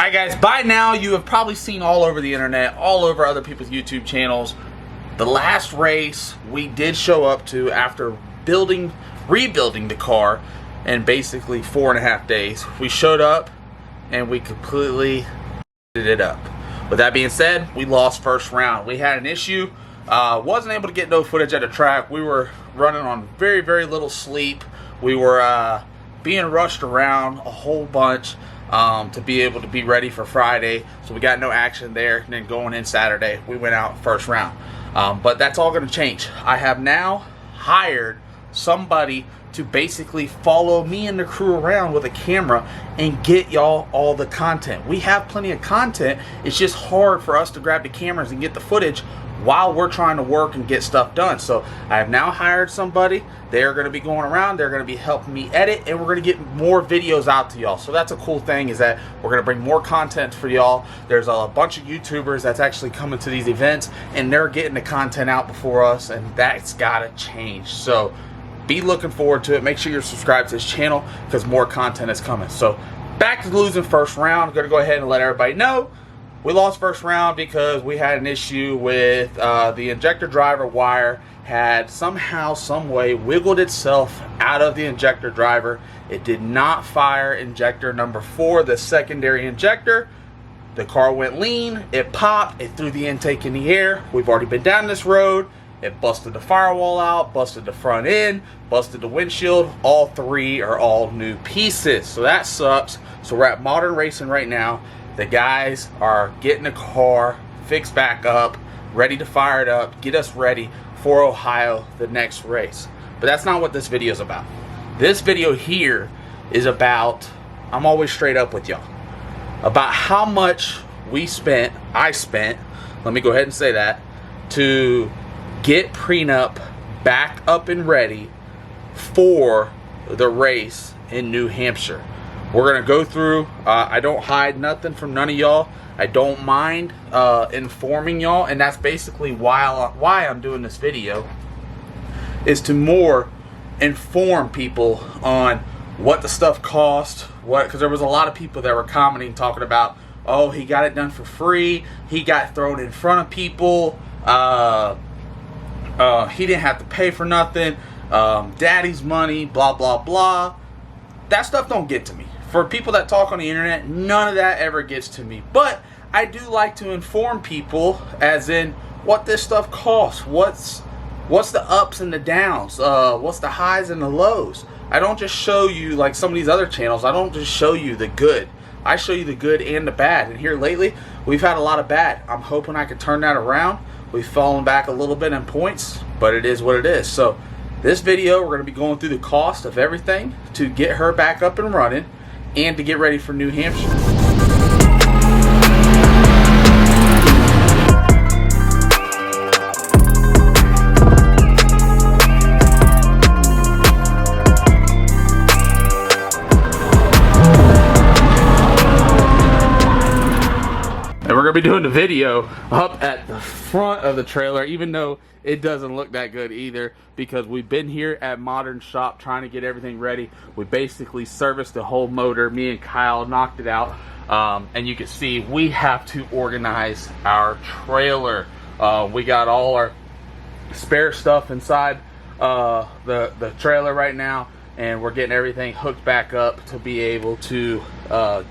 Alright guys, by now you have probably seen all over the internet, all over other people's YouTube channels, the last race we did show up to after rebuilding the car in basically 4.5 days. We showed up and we completely did it up. With that being said, we lost first round. We had an issue, wasn't able to get no footage at the track. We were running on very, very little sleep. We were being rushed around a whole bunch to be able to be ready for Friday, so we got no action there. And then going in Saturday, we went out first round, but that's all going to change. I have now hired somebody to basically follow me and the crew around with a camera and get y'all all the content. We have plenty of content, it's just hard for us to grab the cameras and get the footage while we're trying to work and get stuff done. So I have now hired somebody. They're going to be going around, they're going to be helping me edit, and we're going to get more videos out to y'all. So that's a cool thing, is that we're going to bring more content for y'all. There's a bunch of YouTubers that's actually coming to these events, and they're getting the content out before us, and that's got to change. So be looking forward to it. Make sure you're subscribed to this channel because more content is coming. So back to losing first round. I'm going to go ahead and let everybody know we lost first round because we had an issue with the injector driver wire had somehow, some way wiggled itself out of the injector driver. It did not fire injector number 4, the secondary injector. The car went lean, it popped, it threw the intake in the air. We've already been down this road. It busted the firewall out, busted the front end, busted the windshield. All 3 are all new pieces, so that sucks. So we're at Modern Racing right now. The guys are getting the car fixed back up, ready to fire it up, get us ready for Ohio, the next race. But that's not what this video is about. This video here is about, I'm always straight up with y'all, about how much I spent, let me go ahead and say that, to get Prenup back up and ready for the race in New Hampshire. We're going to go through, I don't hide nothing from none of y'all. I don't mind informing y'all, and that's basically why I'm doing this video, is to more inform people on what the stuff cost, because there was a lot of people that were commenting, talking about, oh, he got it done for free, he got thrown in front of people, he didn't have to pay for nothing, daddy's money, blah blah blah. That stuff don't get to me. For people that talk on the internet, none of that ever gets to me. But I do like to inform people, as in what this stuff costs, what's the ups and the downs, what's the highs and the lows. I don't just show you, like some of these other channels, I don't just show you the good. I show you the good and the bad. And here lately, we've had a lot of bad. I'm hoping I can turn that around. We've fallen back a little bit in points, but it is what it is. So this video, we're going to be going through the cost of everything to get her back up and running and to get ready for New Hampshire. And we're going to be doing the video up at the front of the trailer, even though it doesn't look that good either, because we've been here at Modern Shop trying to get everything ready. We basically serviced the whole motor. Me and Kyle knocked it out, and you can see we have to organize our trailer. We got all our spare stuff inside the trailer right now, and we're getting everything hooked back up to be able to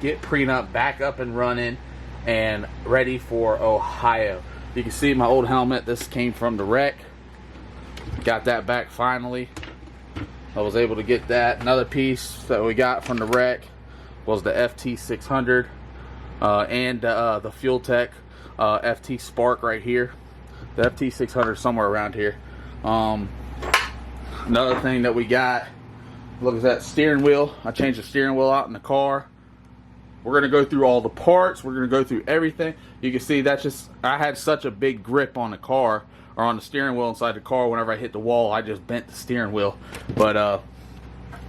get Prenup back up and running and ready for Ohio. You can see my old helmet. This came from the wreck. Got that back finally. I was able to get that. Another piece that we got from the wreck was the FT600 and the Fuel Tech FT Spark right here. The FT600 somewhere around here. Another thing that we got, look at that steering wheel. I changed the steering wheel out in the car. We're going to go through all the parts. We're going to go through everything. You can see that's just, I had such a big grip on the car, or on the steering wheel inside the car. Whenever I hit the wall, I just bent the steering wheel. But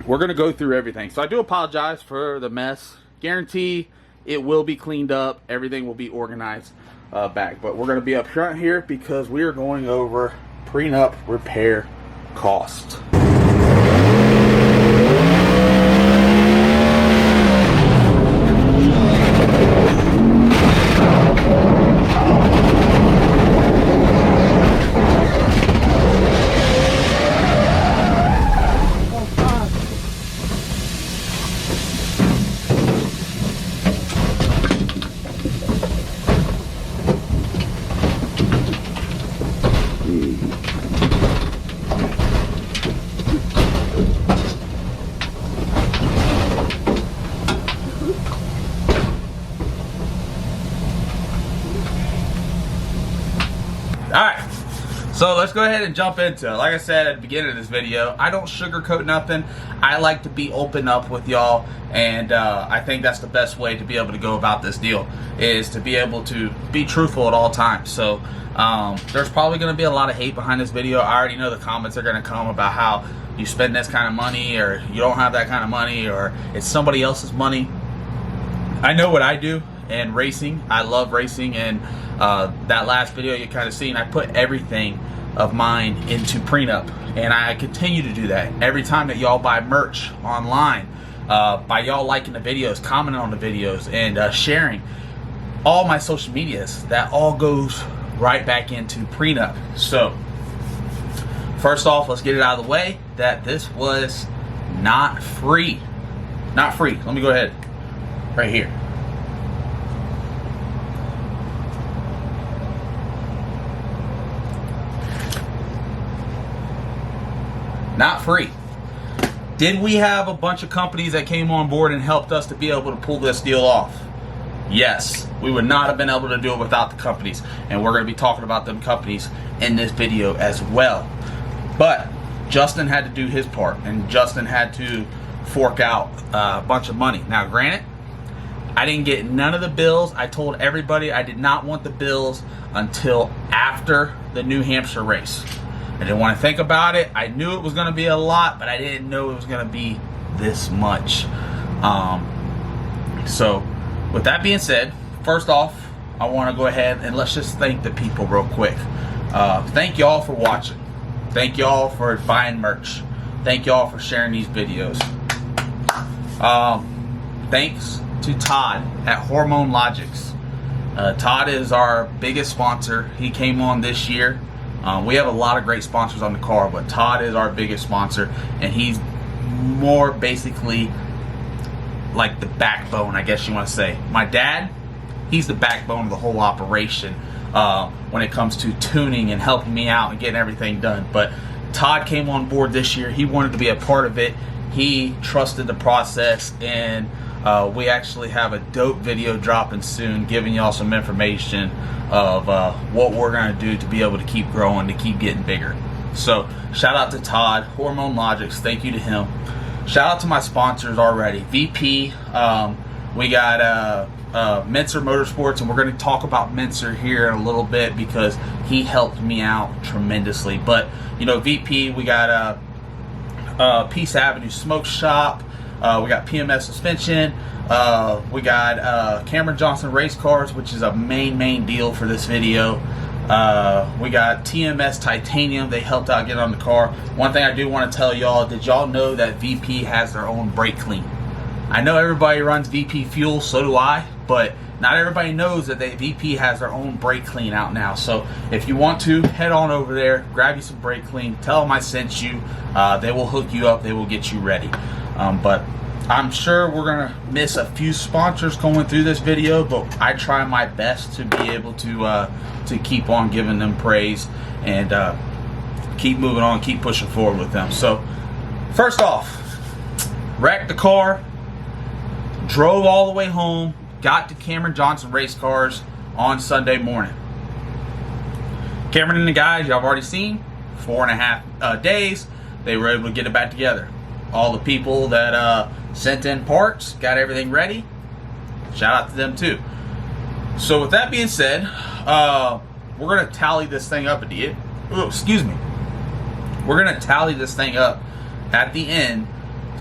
we're going to go through everything. So I do apologize for the mess. Guarantee it will be cleaned up. Everything will be organized back. But we're going to be up front here because we are going over Prenup repair cost. So let's go ahead and jump into it. Like I said at the beginning of this video, I don't sugarcoat nothing. I like to be open up with y'all, and I think that's the best way to be able to go about this deal, is to be able to be truthful at all times. So there's probably going to be a lot of hate behind this video. I already know the comments are going to come about how you spend this kind of money, or you don't have that kind of money, or it's somebody else's money. I know what I do in racing. I love racing, and that last video you kind of seen, I put everything of mine into Prenup, and I continue to do that. Every time that y'all buy merch online, by y'all liking the videos, commenting on the videos, and sharing all my social medias, that all goes right back into Prenup. So first off, let's get it out of the way that this was not free. Not free. Let me go ahead right here. Not free. Did we have a bunch of companies that came on board and helped us to be able to pull this deal off? Yes. We would not have been able to do it without the companies, and we're going to be talking about them companies in this video as well. But Justin had to do his part, and Justin had to fork out a bunch of money. Now granted, I didn't get none of the bills. I told everybody I did not want the bills until after the New Hampshire race. I didn't want to think about it. I knew it was going to be a lot, but I didn't know it was going to be this much. So with that being said, first off, I want to go ahead and let's just thank the people real quick. Thank y'all for watching. Thank y'all for buying merch. Thank y'all for sharing these videos. Thanks to Todd at Hormone Logics. Todd is our biggest sponsor. He came on this year. We have a lot of great sponsors on the car, but Todd is our biggest sponsor, and he's more basically like the backbone, I guess you want to say. My dad, he's the backbone of the whole operation when it comes to tuning and helping me out and getting everything done. But Todd came on board this year. He wanted to be a part of it. He trusted the process, and we actually have a dope video dropping soon giving y'all some information of what we're going to do to be able to keep growing, to keep getting bigger. So shout out to Todd, Hormone Logics, thank you to him. Shout out to my sponsors already. VP, we got Menser Motorsports, and we're going to talk about Menser here in a little bit because he helped me out tremendously. But you know, VP, we got Peace Avenue Smoke Shop, we got PMS Suspension, we got Cameron Johnson Race Cars, which is a main deal for this video. We got TMS Titanium. They helped out get on the car. One thing I do want to tell y'all, did y'all know that VP has their own brake clean? I know everybody runs VP fuel, so do I, but not everybody knows that VP has their own brake clean out now. So if you want to, head on over there, grab you some brake clean, tell them I sent you. They will hook you up, they will get you ready. But I'm sure we're going to miss a few sponsors going through this video, but I try my best to be able to keep on giving them praise and keep moving on, keep pushing forward with them. So first off, wrecked the car, drove all the way home, got to Cameron Johnson Race Cars on Sunday morning. Cameron and the guys, y'all have already seen, 4.5 days, they were able to get it back together. All the people that sent in parts, got everything ready, shout out to them too. So with that being said, we're going to tally this thing up at the end. Oh, excuse me. We're going to tally this thing up at the end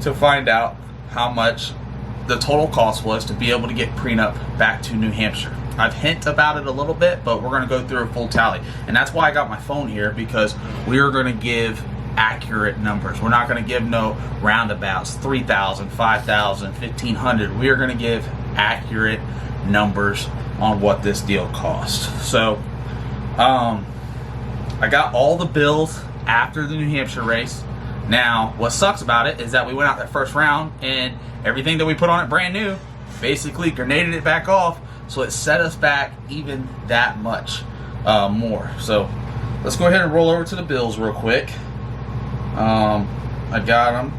to find out how much the total cost was to be able to get Prenup back to New Hampshire. I've hinted about it a little bit, but we're going to go through a full tally. And that's why I got my phone here, because we are going to give accurate numbers. We're not going to give no roundabouts, 3,000, 5,000, 1,500. We are going to give accurate numbers on what this deal cost. So I got all the bills after the New Hampshire race. Now what sucks about it is that we went out that first round and everything that we put on it brand new basically grenaded it back off, so it set us back even that much more. So let's go ahead and roll over to the bills real quick. I got them.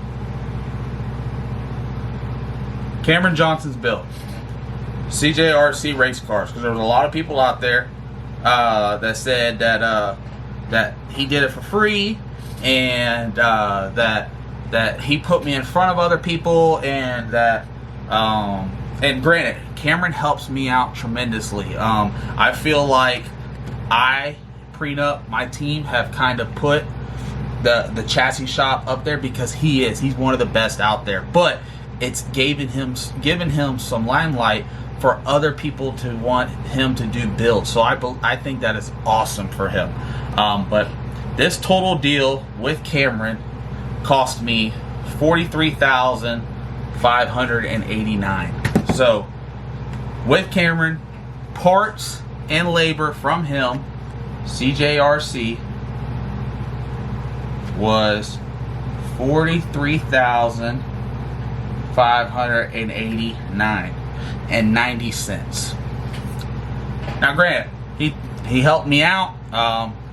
Cameron Johnson's bill. CJRC Race Cars, because there was a lot of people out there that said that that he did it for free, and that he put me in front of other people, and that and granted, Cameron helps me out tremendously. I feel like Prenup, my team, have kind of put the chassis shop up there because he's one of the best out there, but it's given him some limelight for other people to want him to do builds. So I think that is awesome for him. But this total deal with Cameron cost me $43,589. So with Cameron, parts and labor from him, CJRC, was $43,589.90. Now granted, he helped me out.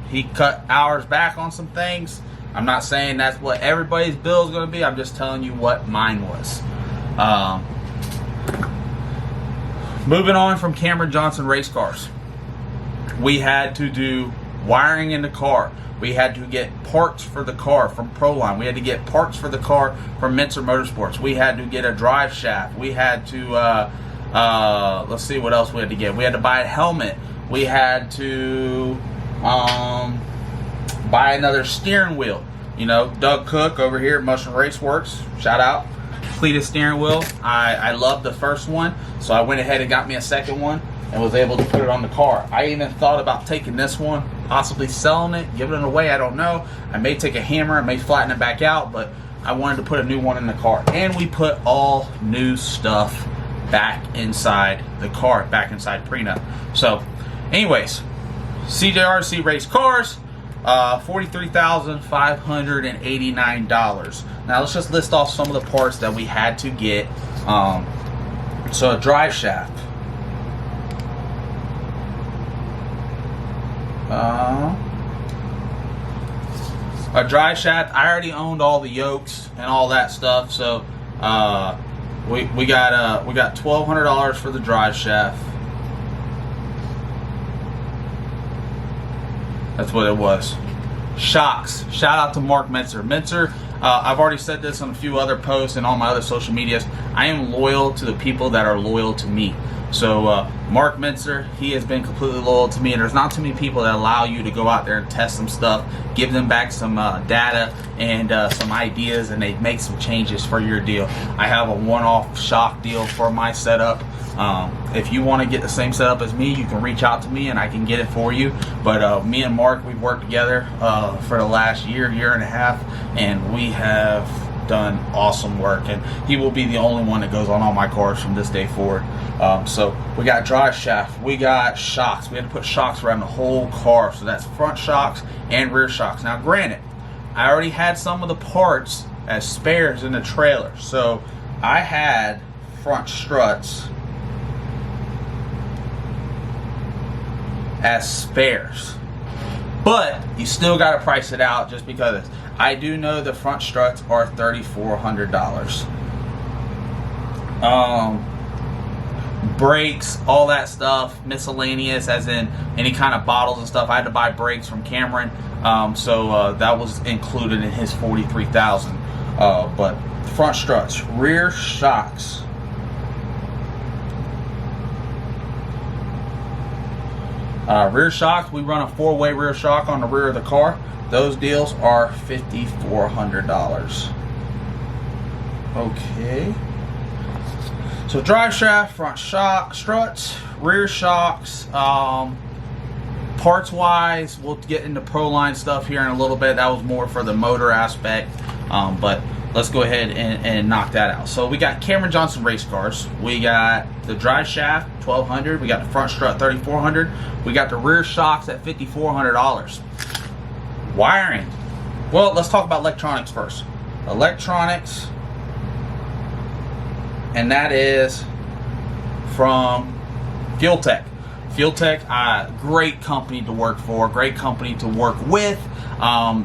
He cut hours back on some things. I'm not saying that's what everybody's bill is going to be. I'm just telling you what mine was. Moving on from Cameron Johnson Race Cars, we had to do wiring in the car. We had to get parts for the car from Proline. We had to get parts for the car from Mintzer Motorsports. We had to get a drive shaft. We had to, let's see what else we had to get. We had to buy a helmet. We had to buy another steering wheel. You know, Doug Cook over here at Mushroom Raceworks, shout out, completed steering wheel. I loved the first one, so I went ahead and got me a second one and was able to put it on the car. I even thought about taking this one, possibly selling it, giving it away, I don't know. I may take a hammer, I may flatten it back out, but I wanted to put a new one in the car. And we put all new stuff back inside the car, back inside Prenup. So, anyways, CJRC Race Cars, $43,589. Now let's just list off some of the parts that we had to get. So a drive shaft. A drive shaft. I already owned all the yokes and all that stuff, so we got $1,200 for the drive shaft. That's what it was. Shocks. Shout out to Mark Mintzer. Mintzer, I've already said this on a few other posts and on my other social medias. I am loyal to the people that are loyal to me. So Mark Mintzer, he has been completely loyal to me, and there's not too many people that allow you to go out there and test some stuff, give them back some data and some ideas, and they make some changes for your deal. I have a one-off shock deal for my setup. If you want to get the same setup as me, you can reach out to me and I can get it for you. But me and Mark, we've worked together for the last year and a half, and we have done awesome work, and he will be the only one that goes on all my cars from this day forward. So we got drive shaft, we got shocks. We had to put shocks around the whole car, so that's front shocks and rear shocks. Now granted, I already had some of the parts as spares in the trailer, so I had front struts as spares, but you still got to price it out just because I do know the front struts are $3,400. Brakes, all that stuff, miscellaneous, as in any kind of bottles and stuff. I had to buy brakes from Cameron, so that was included in his $43,000. But front struts, rear shocks. Rear shocks, we run a 4-way rear shock on the rear of the car. Those deals are $5,400. Okay. So drive shaft, front shock, struts, rear shocks. Parts wise, we'll get into Proline stuff here in a little bit. That was more for the motor aspect. But let's go ahead and knock that out. So we got Cameron Johnson Race Cars. We got the drive shaft, $1,200. We got the front strut, $3,400. We got the rear shocks at $5,400. Wiring. Well, let's talk about electronics first. Electronics, and that is from Fuel Tech. Fuel Tech, great company to work for, great company to work with.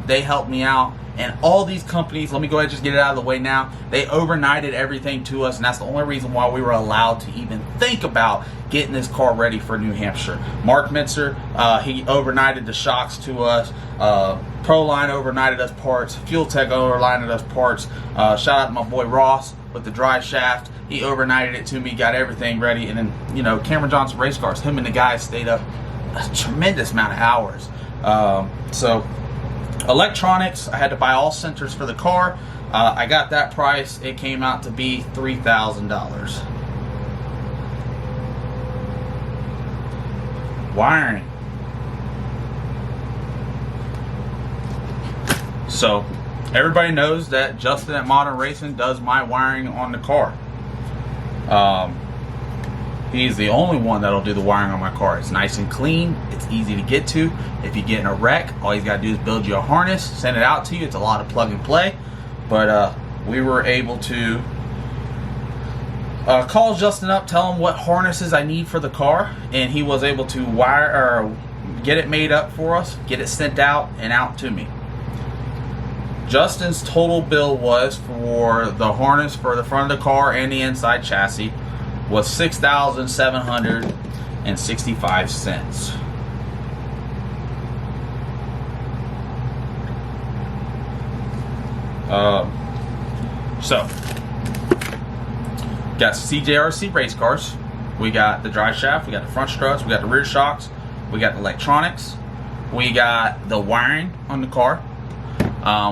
They helped me out And all these companies, let me go ahead and just get it out of the way now, they overnighted everything to us, and that's the only reason why we were allowed to even think about getting this car ready for New Hampshire. Mark Mitzer, he overnighted the shocks to us. Proline overnighted us parts. Fuel Tech overnighted us parts. Shout out to my boy Ross with the dry shaft. He overnighted it to me, got everything ready, and then, you know, Cameron Johnson Race Cars, him and the guys stayed up a tremendous amount of hours. So electronics, I had to buy all sensors for the car. I got that price. It came out to be $3,000. Wiring. So everybody knows that Justin at Modern Racing does my wiring on the car. He's the only one that'll do the wiring on my car. It's nice and clean. It's easy to get to. If you get in a wreck, all he's got to do is build you a harness, send it out to you. It's a lot of plug and play. But we were able to call Justin up, tell him what harnesses I need for the car, and he was able to wire or get it made up for us, get it sent out and out to me. Justin's total bill was for the harness for the front of the car and the inside chassis was $6,765. So got CJRC race cars. We got the drive shaft, we got the front struts, we got the rear shocks, we got the electronics, we got the wiring on the car.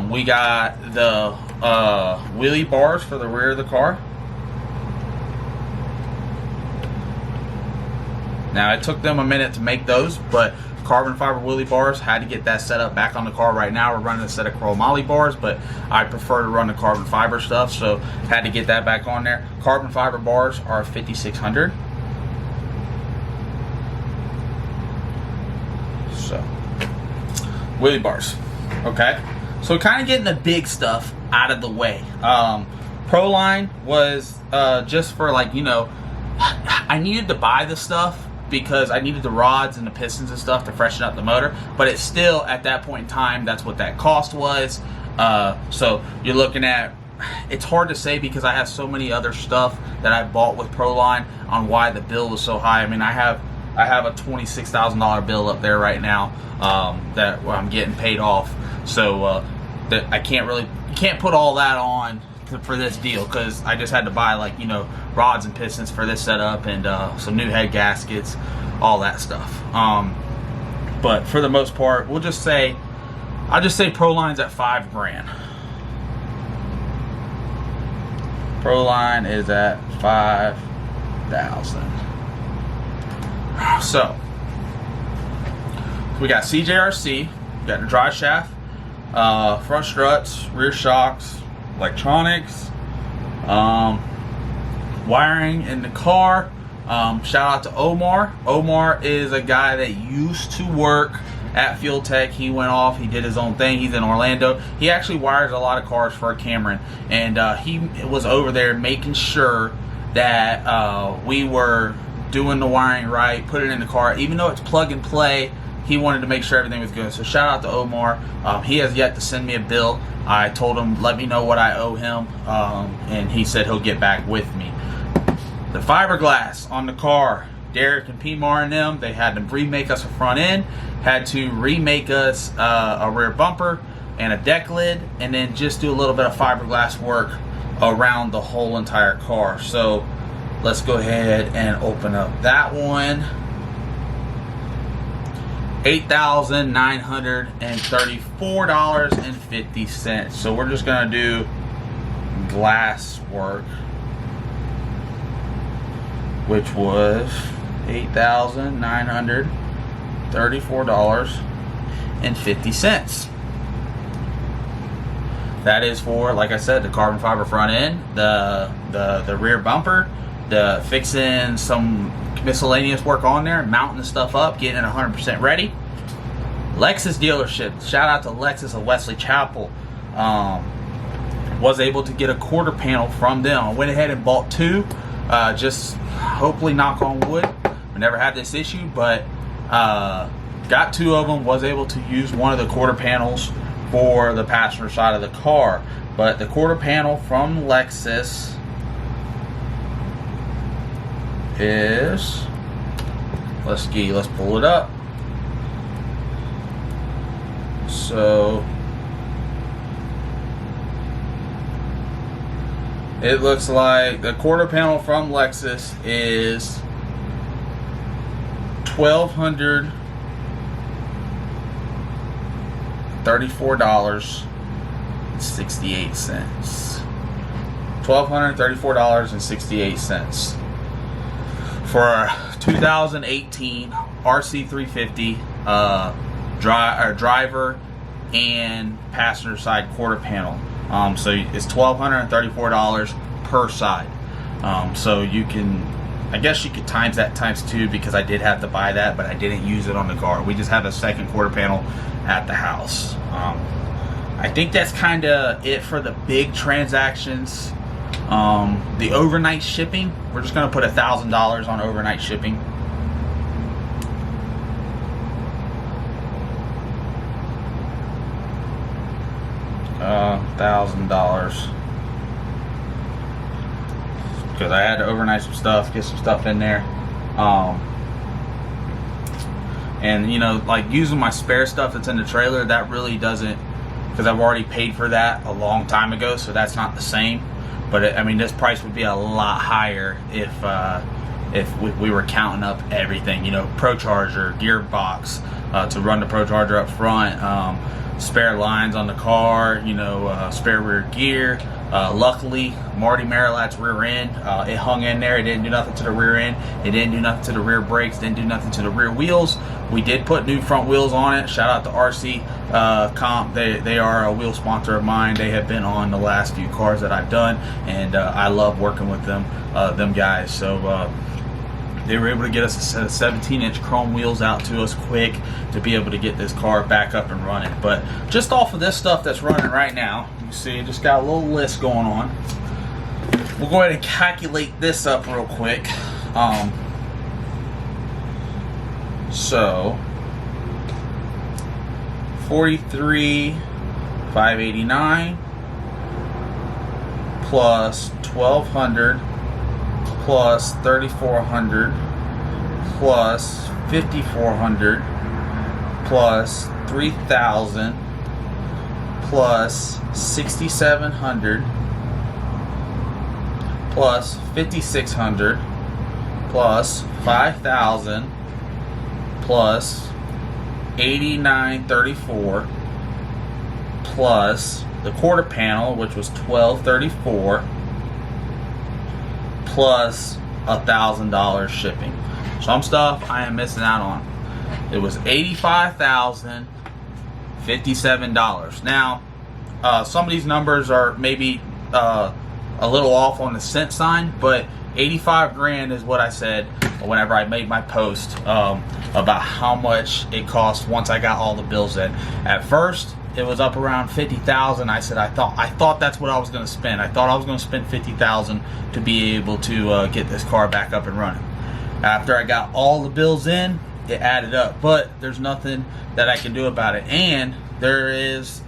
We got the wheelie bars for the rear of the car. Now, it took them a minute to make those, but carbon fiber wheelie bars, had to get that set up back on the car. Right now we're running a set of chromoly bars, but I prefer to run the carbon fiber stuff, so had to get that back on there. Carbon fiber bars are $5,600. So, wheelie bars, okay? So kind of getting the big stuff out of the way. Proline was just for, like, you know, I needed to buy the stuff because I needed the rods and the pistons and stuff to freshen up the motor, but it's still, at that point in time, that's what that cost was. So you're looking at, it's hard to say because I have so many other stuff that I bought with Proline on why the bill was so high. I mean, I have a $26,000 bill up there right now that I'm getting paid off. So that I can't really, you can't put all that on for this deal because I just had to buy, like, you know, rods and pistons for this setup and some new head gaskets, all that stuff. But for the most part, I'll just say Proline's at $5,000. Proline is at $5,000. So we got CJRC, we got the drive shaft, front struts, rear shocks, electronics, wiring in the car. Shout out to Omar. Omar is a guy that used to work at Fuel Tech. He went off, he did his own thing. He's in Orlando. He actually wires a lot of cars for Cameron, and he was over there making sure that we were doing the wiring right, put it in the car. Even though it's plug and play, he wanted to make sure everything was good. So shout out to Omar. He has yet to send me a bill. I told him, let me know what I owe him, and he said he'll get back with me. The fiberglass on the car, Derek and P-Mar and them, they had to remake us a front end, had to remake us a rear bumper and a deck lid, and then just do a little bit of fiberglass work around the whole entire car. So let's go ahead and open up that one. $8,934.50. So we're just gonna do glass work, which was $8,934.50. That is for, like I said, the carbon fiber front end, the rear bumper, the fixing some miscellaneous work on there, mounting the stuff up, getting it 100% ready. Lexus dealership, shout out to Lexus of Wesley Chapel. Was able to get a quarter panel from them. I went ahead and bought two, just hopefully, knock on wood, we never had this issue, but got two of them. Was able to use one of the quarter panels for the passenger side of the car. But the quarter panel from Lexus is, let's pull it up. So it looks like the quarter panel from Lexus is $1,234.68. $1,234.68 for a 2018 RC350 driver and passenger side quarter panel. So it's $1,234 per side. So you can, I guess you could times that times 2, because I did have to buy that, but I didn't use it on the car. We just have a second quarter panel at the house. I think that's kind of it for the big transactions. The overnight shipping, we're just going to put $1,000 on overnight shipping. $1,000, because I had to overnight some stuff, get some stuff in there, and you know, like using my spare stuff that's in the trailer, that really doesn't, because I've already paid for that a long time ago, so that's not the same. But I mean, this price would be a lot higher if we were counting up everything, you know, Pro Charger, gearbox, to run the Pro Charger up front, spare lines on the car, you know, spare rear gear. Luckily, Marty Marilat's rear end, it hung in there. It didn't do nothing to the rear end. It didn't do nothing to the rear brakes. Didn't do nothing to the rear wheels. We did put new front wheels on it. Shout out to RC Comp. They are a wheel sponsor of mine. They have been on the last few cars that I've done, and I love working with them guys. So they were able to get us a set of 17-inch chrome wheels out to us quick to be able to get this car back up and running. But just off of this stuff that's running right now, you see, just got a little list going on. We'll go ahead and calculate this up real quick. So $43,589 plus $1,200 plus $3,400 plus $5,400 plus $3,000 plus $6,700 plus $5,600 plus $5,000 plus $8,934 plus the quarter panel, which was $1,234, plus $1,000 shipping. Some stuff I am missing out on. It was $85,057. Now, some of these numbers are maybe a little off on the cent sign, but 85 grand is what I said whenever I made my post about how much it cost once I got all the bills in. At first, it was up around 50,000. I said I thought that's what I was going to spend. I thought I was going to spend 50,000 to be able to get this car back up and running. After I got all the bills in, it added up, but there's nothing that I can do about it. And there is,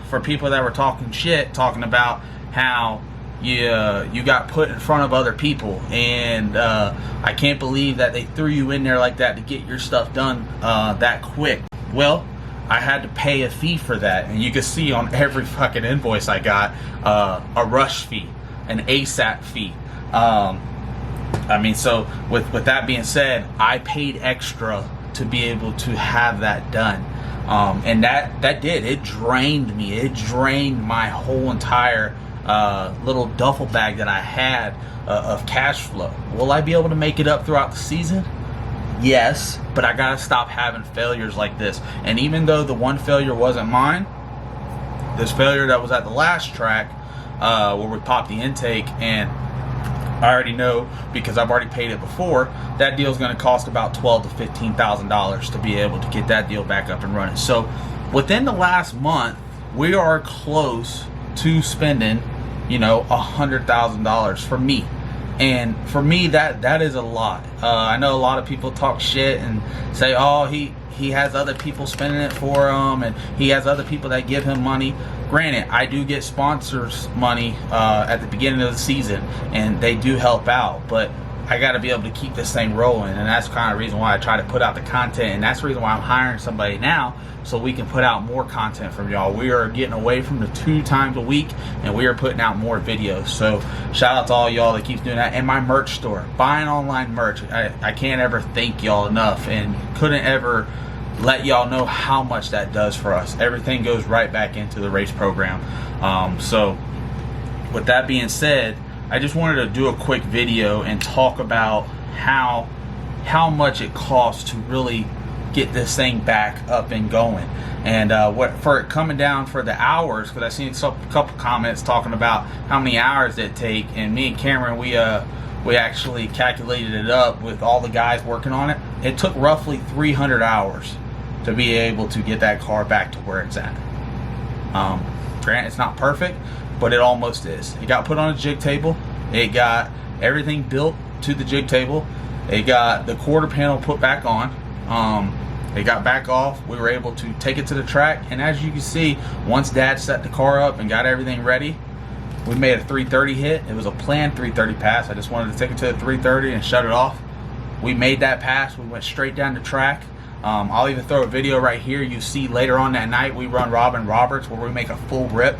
for people that were talking shit, talking about how you got put in front of other people, and I can't believe that they threw you in there like that to get your stuff done that quick. Well, I had to pay a fee for that, and you can see on every fucking invoice I got a rush fee, an ASAP fee. I mean, so with that being said, I paid extra to be able to have that done, and that did, it drained me. It drained my whole entire little duffel bag that I had of cash flow. Will I be able to make it up throughout the season? Yes, but I gotta stop having failures like this. And even though the one failure wasn't mine, this failure that was at the last track, where we popped the intake, and I already know, because I've already paid it before, that deal's gonna cost about $12,000 to $15,000 to be able to get that deal back up and running. So within the last month, we are close to spending, you know, $100,000 for me. And for me, that is a lot. I know a lot of people talk shit and say, oh, he has other people spending it for him, and he has other people that give him money. Granted, I do get sponsors money at the beginning of the season, and they do help out, but I got to be able to keep this thing rolling, and that's kind of the reason why I try to put out the content, and that's the reason why I'm hiring somebody now, so we can put out more content from y'all. We are getting away from the 2 times a week, and we are putting out more videos. So shout out to all y'all that keeps doing that. And my merch store, buying online merch, I can't ever thank y'all enough, and couldn't ever let y'all know how much that does for us. Everything goes right back into the race program. So with that being said, I just wanted to do a quick video and talk about how much it costs to really get this thing back up and going, and what for it coming down for the hours, because I seen a couple comments talking about how many hours it take, and me and Cameron, we actually calculated it up with all the guys working on it. It took roughly 300 hours to be able to get that car back to where it's at. Granted, it's not perfect, but it almost is. It got put on a jig table. It got everything built to the jig table. It got the quarter panel put back on. It got back off. We were able to take it to the track, and as you can see, once Dad set the car up and got everything ready, we made a 330 hit. It was a planned 330 pass. I just wanted to take it to the 330 and shut it off. We made that pass. We went straight down the track. I'll even throw a video right here. You see later on that night we run Robin Roberts, where we make a full rip.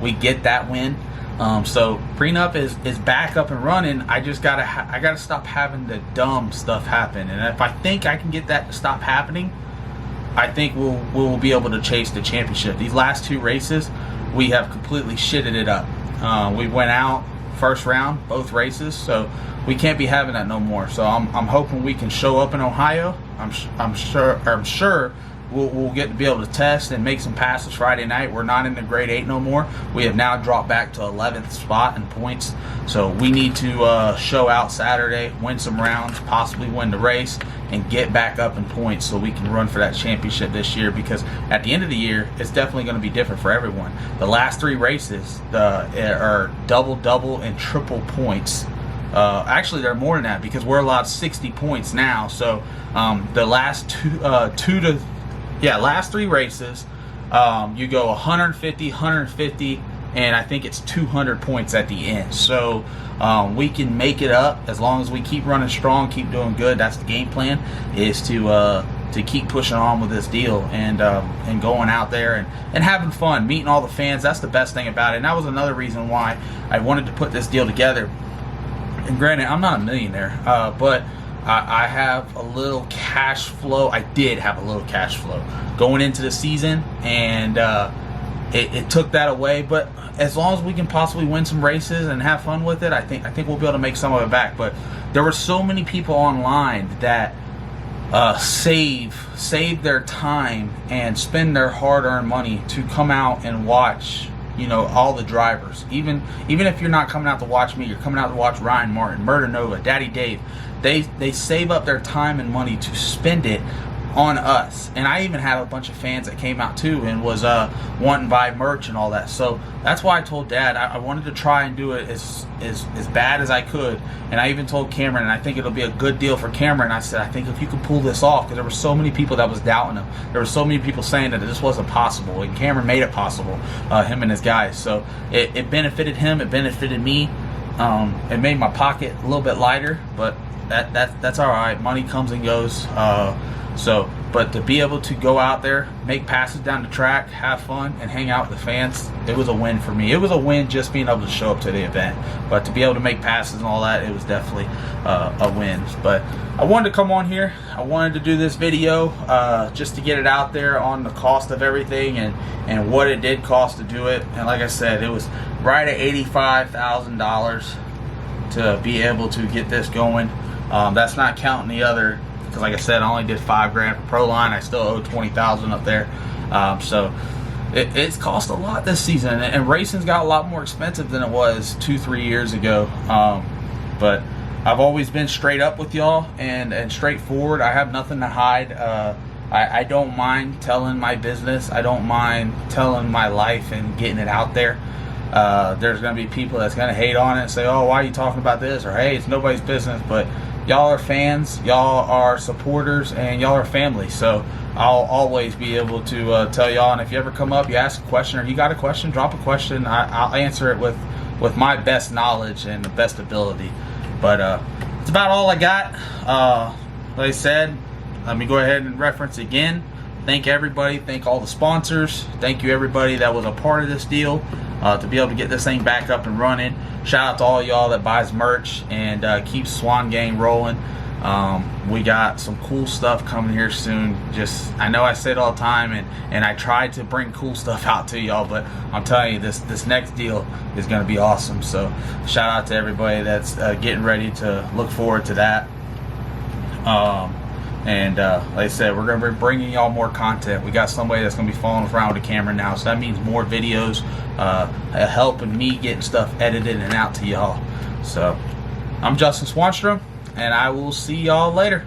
We get that win. So Prenup is back up and running. I just gotta stop having the dumb stuff happen, and if I think I can get that to stop happening, I think we'll be able to chase the championship. These last 2 races, we have completely shitted it up. We went out first round both races, so we can't be having that no more. So I'm hoping we can show up in Ohio. I'm sure we'll get to be able to test and make some passes Friday night. We're not in the grade 8 no more. We have now dropped back to 11th spot in points. So we need to show out Saturday, win some rounds, possibly win the race, and get back up in points so we can run for that championship this year, because at the end of the year, it's definitely going to be different for everyone. The last 3 races are double and triple points. Actually, they're more than that, because we're allowed 60 points now. So the last last 3 races, you go 150, 150, and I think it's 200 points at the end. So we can make it up as long as we keep running strong, keep doing good. That's the game plan, is to keep pushing on with this deal and going out there and having fun, meeting all the fans. That's the best thing about it. And that was another reason why I wanted to put this deal together. And granted, I'm not a millionaire, but I have a little cash flow. I did have a little cash flow going into the season, and it took that away. But as long as we can possibly win some races and have fun with it, I think we'll be able to make some of it back. But there were so many people online that save their time and spend their hard-earned money to come out and watch, you know, all the drivers. Even if you're not coming out to watch me, you're coming out to watch Ryan Martin, Murder Nova, Daddy Dave. They save up their time and money to spend it on us. And I even had a bunch of fans that came out too and was wanting to buy merch and all that. So that's why I told Dad I wanted to try and do it as bad as I could. And I even told Cameron, and I think it'll be a good deal for Cameron. I said, I think if you could pull this off, because there were so many people that was doubting him. There were so many people saying that this wasn't possible, and Cameron made it possible, him and his guys. So it benefited him, it benefited me. It made my pocket a little bit lighter, but that's all right. Money comes and goes. But to be able to go out there, make passes down the track, have fun, and hang out with the fans, it was a win for me. It was a win just being able to show up to the event. But to be able to make passes and all that, it was definitely a win. But I wanted to come on here. I wanted to do this video just to get it out there on the cost of everything and what it did cost to do it. And like I said, it was right at $85,000 to be able to get this going. That's not counting the other, because like I said, I only did $5,000 for Proline. I still owe $20,000 up there. So it's cost a lot this season, and racing's got a lot more expensive than it was 2-3 years ago. But I've always been straight up with y'all and straightforward. I have nothing to hide. I don't mind telling my business. I don't mind telling my life and getting it out there. There's going to be people that's going to hate on it and say, oh, why are you talking about this? Or, hey, it's nobody's business. But y'all are fans, y'all are supporters, and y'all are family. So I'll always be able to tell y'all. And if you ever come up, you ask a question, or you got a question, drop a question. I'll answer it with my best knowledge and the best ability. But it's about all I got. Like I said, let me go ahead and reference again. Thank everybody. Thank all the sponsors. Thank you everybody that was a part of this deal to be able to get this thing back up and running. Shout out to all y'all that buys merch and keeps Swan Gang rolling. We got some cool stuff coming here soon. I know I say it all the time, and I try to bring cool stuff out to y'all, but I'm telling you, this next deal is going to be awesome. So shout out to everybody that's getting ready to look forward to that. Like I said, we're going to be bringing y'all more content. We got somebody that's going to be following around with the camera now, so that means more videos, helping me getting stuff edited and out to y'all. So I'm Justin Swanstrom, and I will see y'all later.